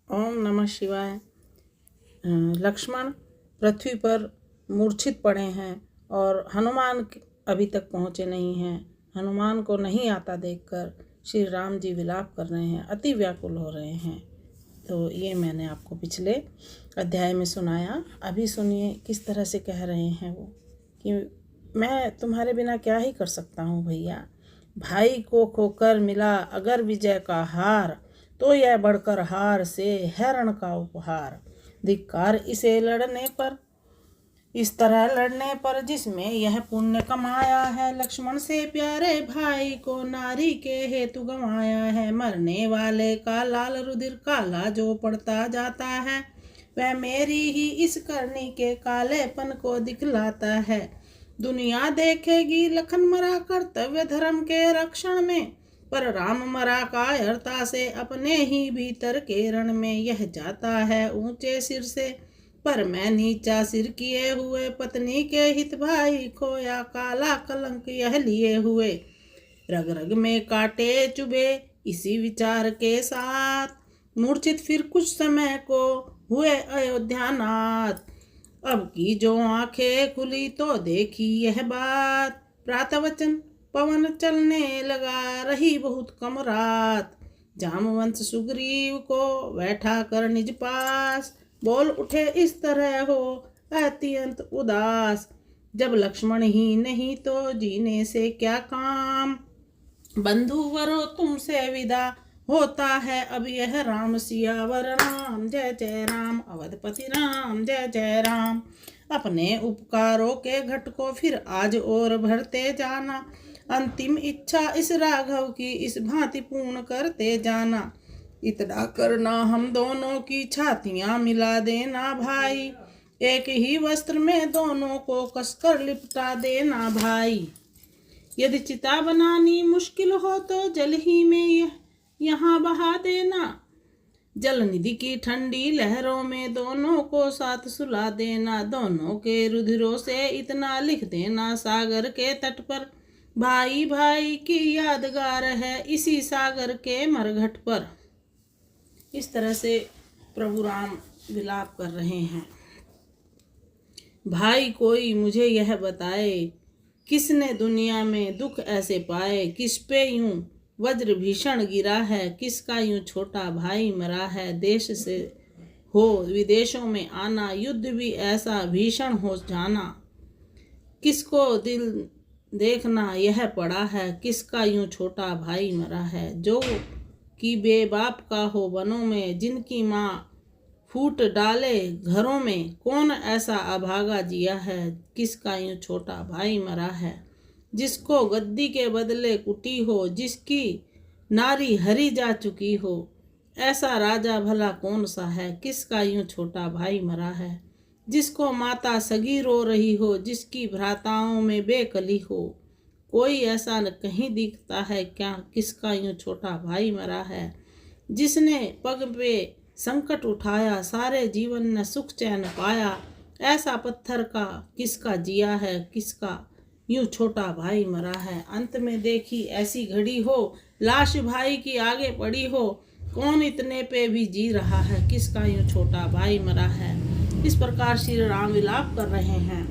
ओम नमः शिवाय। लक्ष्मण पृथ्वी पर मूर्छित पड़े हैं और हनुमान अभी तक पहुँचे नहीं हैं। हनुमान को नहीं आता देखकर श्री राम जी विलाप कर रहे हैं, अति व्याकुल हो रहे हैं। तो ये मैंने आपको पिछले अध्याय में सुनाया। अभी सुनिए किस तरह से कह रहे हैं वो कि मैं तुम्हारे बिना क्या ही कर सकता हूँ भैया। भाई को खोकर मिला अगर विजय का हार, तो यह बढ़कर हार से है रण का उपहार। धिक्कार इसे लड़ने पर, इस तरह लड़ने पर जिसमें यह पुण्य कमाया है। लक्ष्मण से प्यारे भाई को नारी के हेतु गंवाया है। मरने वाले का लाल रुधिर काला जो पड़ता जाता है, वह मेरी ही इस करनी के कालेपन को दिखलाता है। दुनिया देखेगी लखन मरा कर्तव्य धर्म के रक्षण में, पर राम मरा कायरता से अपने ही भीतर के रण में। यह जाता है ऊंचे सिर से, पर मैं नीचा सिर किए हुए। पत्नी के हित भाई खोया काला कलंक यह लिए हुए। रग रग में काटे चुभे इसी विचार के साथ, मूर्छित फिर कुछ समय को हुए अयोध्यानाथ। अब की जो आंखें खुली तो देखी यह बात, प्रातवचन पवन चलने लगा रही बहुत कम रात। जामवंत सुग्रीव को बैठा कर निज पास, बोल उठे इस तरह हो अत्यंत उदास। जब लक्ष्मण ही नहीं तो जीने से क्या काम, बंधु वरो तुमसे विदा होता है अब यह राम। सियावर राम जय जय राम, अवधपति राम जय जय राम। अपने उपकारों के घट को फिर आज और भरते जाना, अंतिम इच्छा इस राघव की इस भांति पूर्ण करते जाना। इतना करना हम दोनों की छातियां मिला देना भाई, एक ही वस्त्र में दोनों को कसकर लिपटा देना भाई। यदि चिता बनानी मुश्किल हो तो जल ही में यहाँ बहा देना। जल निधि की ठंडी लहरों में दोनों को साथ सुला देना। दोनों के रुधिरों से इतना लिख देना सागर के तट पर, भाई भाई की यादगार है इसी सागर के मरघट पर। इस तरह से प्रभु राम विलाप कर रहे हैं। भाई कोई मुझे यह बताए, किसने दुनिया में दुख ऐसे पाए। किस पे यूं वज्र भीषण गिरा है, किसका यूं छोटा भाई मरा है। देश से हो विदेशों में आना, युद्ध भी ऐसा भीषण हो जाना। किसको दिल देखना यह पड़ा है, किसका यूं छोटा भाई मरा है। जो कि बेबाप का हो वनों में, जिनकी माँ फूट डाले घरों में। कौन ऐसा अभागा जिया है, किसका यूं छोटा भाई मरा है। जिसको गद्दी के बदले कुटी हो, जिसकी नारी हरी जा चुकी हो। ऐसा राजा भला कौन सा है, किसका यूं छोटा भाई मरा है। जिसको माता सगी रो रही हो, जिसकी भ्राताओं में बेकली हो। कोई ऐसा न कहीं दिखता है क्या, किसका यूं छोटा भाई मरा है। जिसने पग पे संकट उठाया, सारे जीवन ने सुख चैन पाया। ऐसा पत्थर का किसका जिया है, किसका यूं छोटा भाई मरा है। अंत में देखी ऐसी घड़ी हो, लाश भाई की आगे पड़ी हो। कौन इतने पे भी जी रहा है, किसका यूं छोटा भाई मरा है। इस प्रकार श्री राम विलाप कर रहे हैं।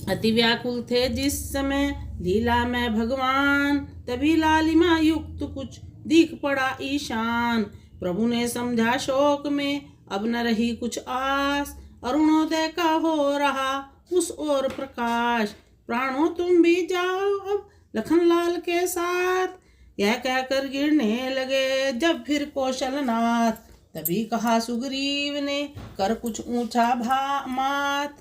अति व्याकुल थे जिस समय लीला में भगवान, तभी लालिमा युक्त कुछ दिख पड़ा ईशान। प्रभु ने समझा शोक में अब न रही कुछ आस, अरुणोदय का हो रहा उस ओर प्रकाश। प्राणों तुम भी जाओ अब लखनलाल के साथ, यह कहकर गिरने लगे जब फिर कौशलनाथ। तभी कहा सुग्रीव ने कर कुछ ऊंचा मात,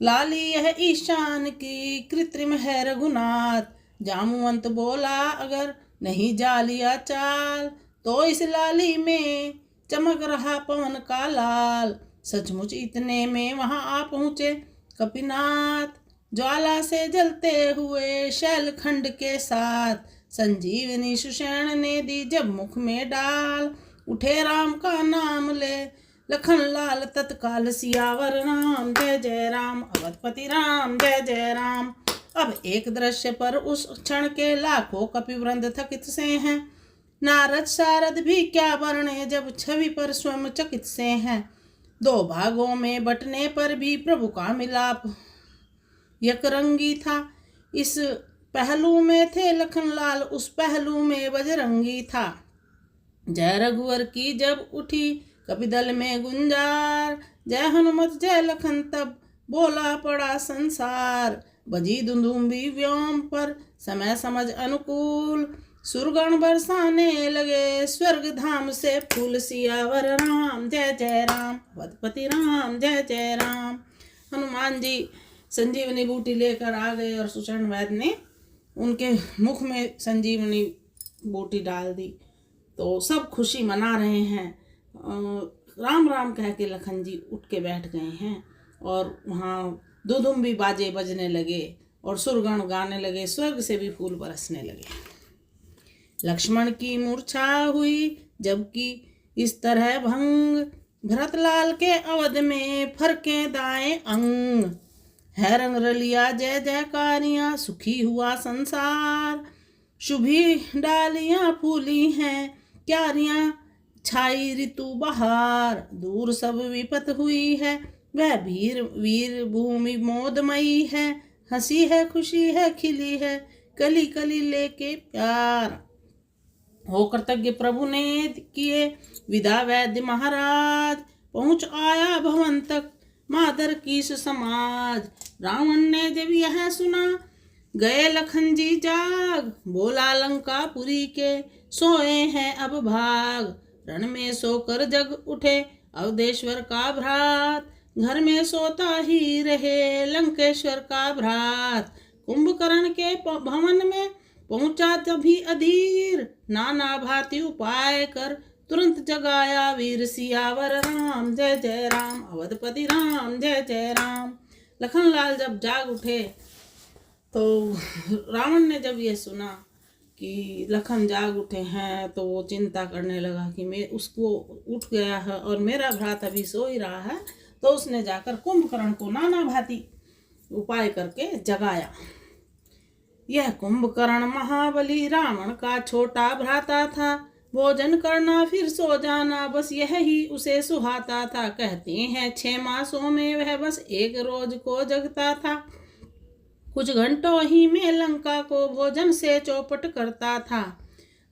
लाली यह ईशान की कृत्रिम है रघुनाथ। जामुवंत बोला अगर नहीं जा लिया चाल, तो इस लाली में चमक रहा पवन का लाल। सचमुच इतने में वहां आ पहुंचे कपिनाथ, ज्वाला से जलते हुए शैलखंड के साथ। संजीवनी सुषेण ने दी जब मुख में डाल, उठे राम का नाम ले लखनलाल तत्काल। सियावर राम जय जय राम, अवधपति राम जय जय राम। अब एक दृश्य पर उस क्षण के लाखों कपिवृंद थकित से हैं। नारद सारद भी क्या वर्णे, जब छवि पर स्वयं चकित से हैं। दो भागों में बटने पर भी प्रभु का मिलाप यकरंगी था। इस पहलू में थे लखनलाल, उस पहलू में बजरंगी था। जय रघुवर की जब उठी कपिदल में गुंजार, जय हनुमत जय लखन तब बोला पड़ा संसार। बजी दुंदुभी व्योम पर समय समझ अनुकूल, सुरगण बरसाने लगे स्वर्ग धाम से फूल। सियावर राम जय जय राम, वदपति राम जय जय राम। हनुमान जी संजीवनी बूटी लेकर आ गए और सुचरण वैद्य ने उनके मुख में संजीवनी बूटी डाल दी। तो सब खुशी मना रहे हैं। राम राम कह के लखन जी उठ के बैठ गए हैं और वहाँ दुदुम्बी बाजे बजने लगे और सुरगण गाने लगे, स्वर्ग से भी फूल बरसने लगे। लक्ष्मण की मूर्छा हुई जबकि इस तरह भंग, भरतलाल के अवध में फरके दाएं अंग। है रंग रलिया जय जयकारियां, सुखी हुआ संसार। शुभी डालियां फूली हैं, क्यारियां छाई ऋतु बहार। दूर सब विपत हुई है, वह वीर भूमि मोदमयी है। हंसी है खुशी है खिली है, कली कली लेके प्यार। हो कृतज्ञ प्रभु ने किए विदा वैद्य महाराज, पहुँच आया भवन तक मादर कीस समाज। रावण ने जब यह सुना गए लखन जी जाग, बोला लंकापुरी के सोए हैं अब भाग। रण में सोकर जग उठे अवधेश्वर का भ्रात, घर में सोता ही रहे लंकेश्वर का भ्रात। कुंभकर्ण के भवन में पहुंचा तभी अधीर, नाना भांति उपाय कर तुरंत जगाया वीर। सियावर राम जय जय राम, अवधपति राम जय जय राम। लखनलाल जब जाग उठे तो रावण ने जब ये सुना कि लखन जाग उठे हैं तो वो चिंता करने लगा कि मैं उसको उठ गया है और मेरा भ्रात अभी सो ही रहा है। तो उसने जाकर कुंभकर्ण को नाना भांति उपाय करके जगाया। यह कुंभकर्ण महाबली रावण का छोटा भ्राता था, भोजन करना फिर सो जाना बस यह ही उसे सुहाता था। कहते हैं 6 मासों में वह बस एक रोज को जगता था, कुछ घंटों ही में लंका को भोजन से चौपट करता था।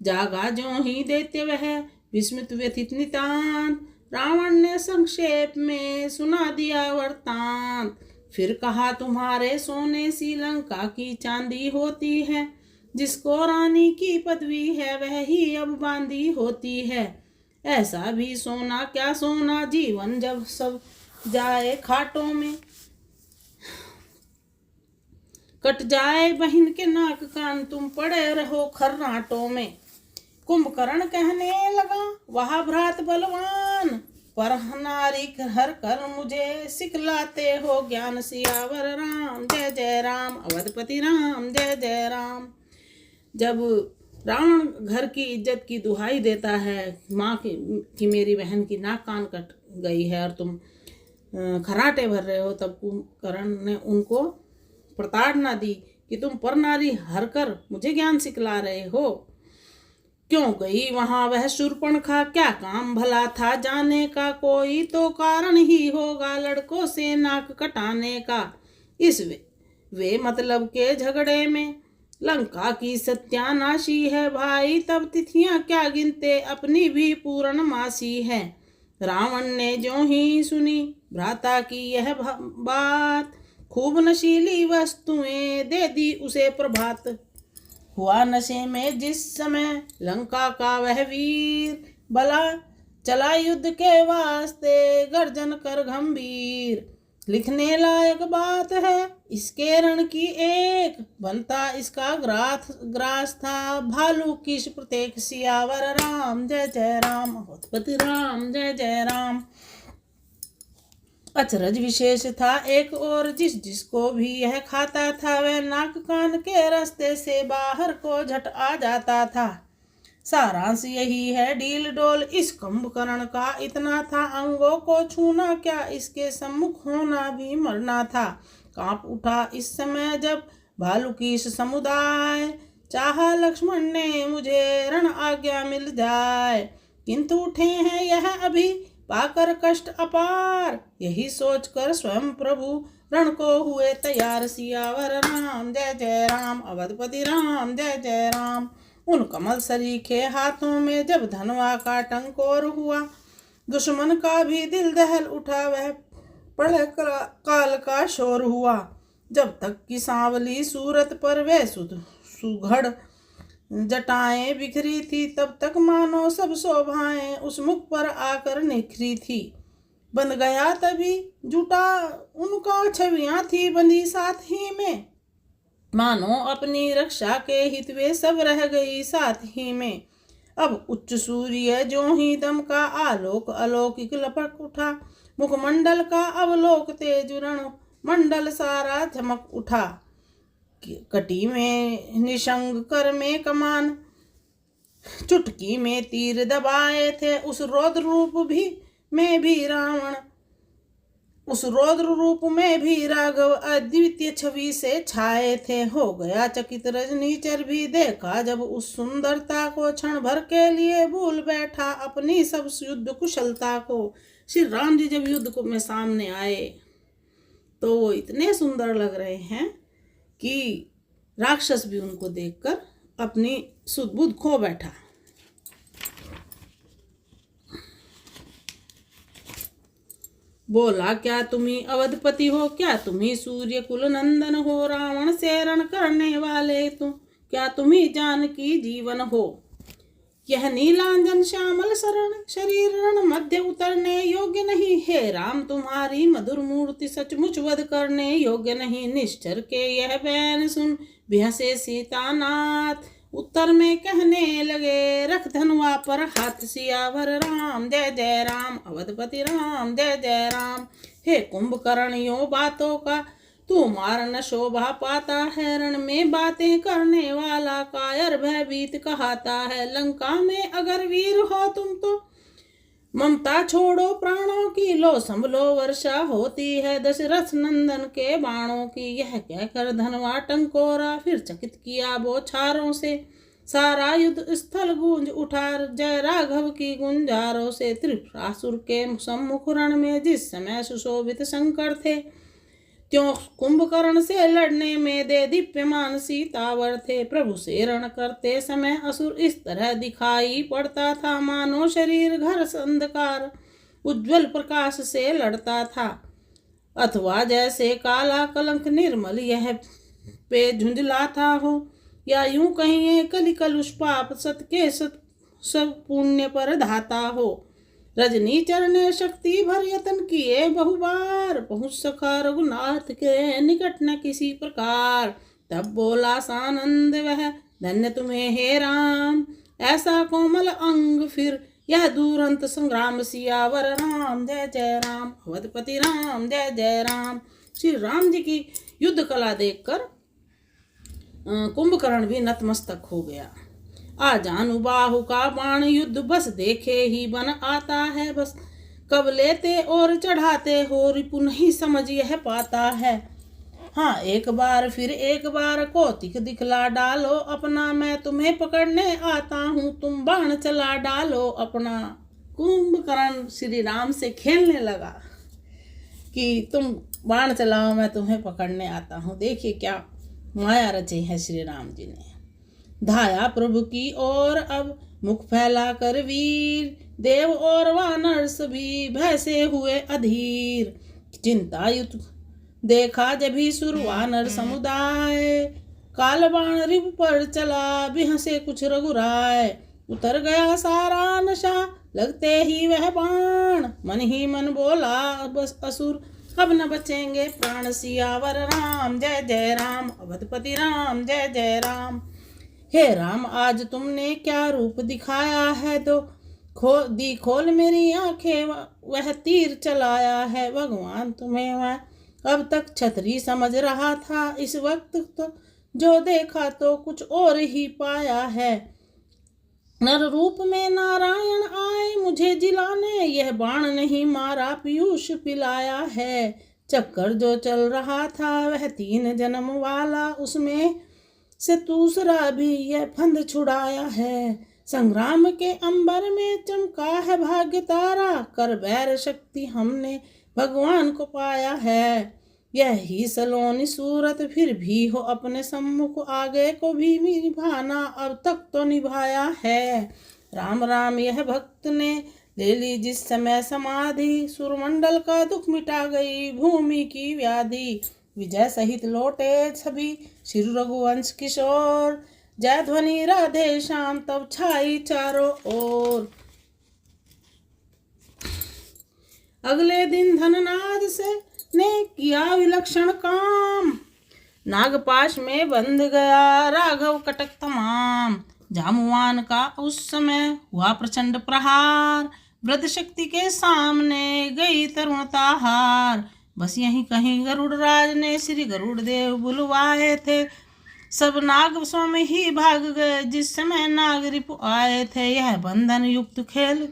जागा जो ही देते वह विस्मित व्यथित नितांत, रावण ने संक्षेप में सुना दिया वृत्तांत। फिर कहा तुम्हारे सोने सी लंका की चांदी होती है, जिसको रानी की पदवी है वह ही अब बांधी होती है। ऐसा भी सोना क्या सोना जीवन जब सब जाए खाटों में, कट जाए बहन के नाक कान तुम पड़े रहो खर्राटों में। कुंभकर्ण कहने लगा वह भ्रात बलवान, पर नारी हर कर मुझे सिखलाते हो ज्ञान। सियावर राम जय जय राम, अवधपति राम जय जय राम। जब रावण घर की इज्जत की दुहाई देता है माँ की मेरी बहन की नाक कान कट गई है और तुम खराटे भर रहे हो, तब कुंभकर्ण ने उनको प्रताड़ना दी कि तुम पर नारी हर कर मुझे ज्ञान सिखला रहे हो। क्यों गई वहां वह शूर्पणखा, क्या काम भला था जाने का, कोई तो कारण ही होगा लड़कों से नाक कटाने का। इस वे मतलब के झगड़े में लंका की सत्यानाशी है भाई, तब तिथियां क्या गिनते अपनी भी पूर्ण मासी है। रावण ने जो ही सुनी भ्राता की यह बात, खूब नशीली वस्तुएं दे दी उसे प्रभात। हुआ नशे में जिस समय लंका का वह वीर, भला चला युद्ध के वास्ते गर्जन कर गंभीर। लिखने लायक बात है इसके रण की एक, बनता इसका ग्रास था भालू की प्रत्येक। सियावर राम जय जय राम, अवधपति राम जय जय राम। अचरज विशेष था एक और, जिसको भी यह खाता था वह नाक कान के रास्ते से बाहर को झट आ जाता था। सारांश यही है डील डोल इस कुंभकर्ण का इतना था, अंगों को छूना क्या इसके सम्मुख होना भी मरना था। कांप उठा इस समय जब भालू की समुदाय, चाहा लक्ष्मण ने मुझे रण आज्ञा मिल जाए, किंतु उठे हैं यह अभी पाकर कष्ट अपार। यही सोचकर स्वयं प्रभु रण को हुए तैयार। सियावर राम जय जय राम, अवधपति राम जय जय राम। उन कमल सरीखे हाथों में जब धनवा का टंकोर हुआ, दुश्मन का भी दिल दहल उठा, वह प्रलय काल का शोर हुआ। जब तक की सांवली सूरत पर वे सुघड़ जटाएं बिखरी थी, तब तक मानो सब शोभाएं उस मुख पर आकर निखरी थी। बन गया तभी जुटा उनका, छवियां थी बंधी साथ ही में, मानो अपनी रक्षा के हित वे सब रह गई साथ ही में। अब उच्च सूर्य जो ही दम का आलोक अलौकिक लपक उठा, मुखमंडल का अवलोक तेज रण मंडल सारा चमक उठा। कटी में निशंग कर में कमान, चुटकी में तीर दबाए थे, उस रौद्र रूप में भी राघव अद्वितीय छवि से छाए थे। हो गया चकित रजनीचर भी देखा जब उस सुंदरता को, क्षण भर के लिए भूल बैठा अपनी सब युद्ध कुशलता को। श्री राम जी जब युद्ध को में सामने आए तो वो इतने सुंदर लग रहे हैं कि राक्षस भी उनको देखकर अपनी सुध-बुध खो बैठा। बोला, क्या तुम्ही अवधपति हो, क्या तुम्ही सूर्य कुल नंदन हो, रावण से रण करने वाले तुम, क्या तुम्ही जानकी जीवन हो। यह नीलांजन श्यामल शरीर रण मध्य उतरने योग्य नहीं। हे राम, तुम्हारी मधुर मूर्ति सचमुच वध करने योग्य नहीं। निश्चर के यह बैन सुन बिहसे सीतानाथ, उत्तर में कहने लगे रख धनुआ पर हाथ। सियावर राम जय जय राम, अवधपति राम जय जय राम। हे कुंभकर्ण, यो बातों का तू मार न शोभा पाता है, रण में बातें करने वाला कायर भयभीत कहाता है। लंका में अगर वीर हो तुम तो ममता छोड़ो प्राणों की, लो संभलो वर्षा होती है दशरथ नंदन के बाणों की। यह कहकर धनवा टंकोरा, फिर चकित किया बौछारों से, सारा युद्ध स्थल गूंज उठा जय राघव की गुंजारों से। त्रिपुरासुर के सम्मुख रण में जिस समय सुशोभित शंकर थे, त्यों कुंभकर्ण से लड़ने में दे दीप्यमान सीतावर थे। प्रभु से रण करते समय असुर इस तरह दिखाई पड़ता था, मानो शरीर घर अंधकार उज्जवल प्रकाश से लड़ता था, अथवा जैसे काला कलंक निर्मल यह पे झुंझलाता हो, या यूं कहिए कलि कलुष पाप सत के सत सब पुण्य पर धाता हो। रजनीचर ने शक्ति भर यतन किए बहुबार, पहुँच सका रघुनाथ के निकट न किसी प्रकार। तब बोला सानंद वह, धन्य तुम्हें हे राम, ऐसा कोमल अंग फिर यह दूरंत संग्राम। सियावर राम जय जय राम, अवधपति राम जय जय राम। श्री राम जी की युद्ध कला देखकर कुंभकर्ण भी नतमस्तक हो गया। आ जानू बाहु का बाण युद्ध बस देखे ही बन आता है, बस कब लेते और चढ़ाते हो रिपु नहीं समझ यह पाता है। हाँ, एक बार फिर एक बार कौतिक दिखला डालो अपना, मैं तुम्हें पकड़ने आता हूँ तुम बाण चला डालो अपना। कुंभकर्ण श्री राम से खेलने लगा कि तुम बाण चलाओ, मैं तुम्हें पकड़ने आता हूँ। देखिए क्या माया रची है श्री राम जी ने। धाया प्रभु की ओर अब मुख फैला कर वीर, देव और वानर सभी भय से हुए अधीर। चिंतायुत देखा जभी सुर वानर समुदाय, काल बाण रिप पर चला बिहसे कुछ रघुराय। उतर गया सारा नशा लगते ही वह बाण, मन ही मन बोला बस असुर अब न बचेंगे प्राण। सियावर राम जय जय राम, अवधपति राम जय जय राम। हे राम, आज तुमने क्या रूप दिखाया है, तो खोल मेरी आंखें, वह तीर चलाया है। भगवान तुम्हें मैं अब तक छतरी समझ रहा था, इस वक्त तो जो देखा तो कुछ और ही पाया है। नर रूप में नारायण आए मुझे जिलाने, यह बाण नहीं मारा पीयूष पिलाया है। चक्कर जो चल रहा था वह 3 जन्म वाला, उसमें से दूसरा भी यह फंद छुड़ाया है। संग्राम के अंबर में चमका है भाग्य तारा, कर बैर शक्ति हमने भगवान को पाया है। यही सलोनी सूरत फिर भी हो अपने सम्मुख, आगे को भी निभाना अब तक तो निभाया है। राम राम यह भक्त ने ले ली जिस समय समाधि, सुरमंडल का दुख मिटा गई भूमि की व्याधि। विजय सहित लौटे सभी श्री रघुवंश किशोर, जय ध्वनि राधे श्याम तब छाई चारों ओर। अगले दिन धननाद से ने किया विलक्षण काम, नागपाश में बंध गया राघव कटक तमाम। जामुवान का उस समय हुआ प्रचंड प्रहार, वृद्ध शक्ति के सामने गई तरुणता हार। बस यहीं कहीं गरुड़ राज ने श्री गरुड़ देव बुलवाए थे, सब नाग स्वामी ही भाग गए जिस समय नाग रिपु आए थे। यह बंधन युक्त खेल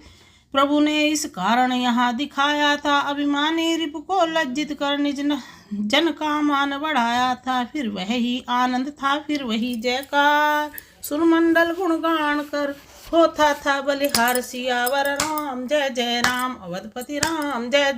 प्रभु ने इस कारण यहाँ दिखाया था, अभिमानी रिपु को लज्जित कर निज जन का मान बढ़ाया था। फिर वही आनंद था, फिर वही जयकार, सुरमंडल गुणगान कर होता था बलिहार। सियावर राम जय जय राम, अवधपति राम जय जय।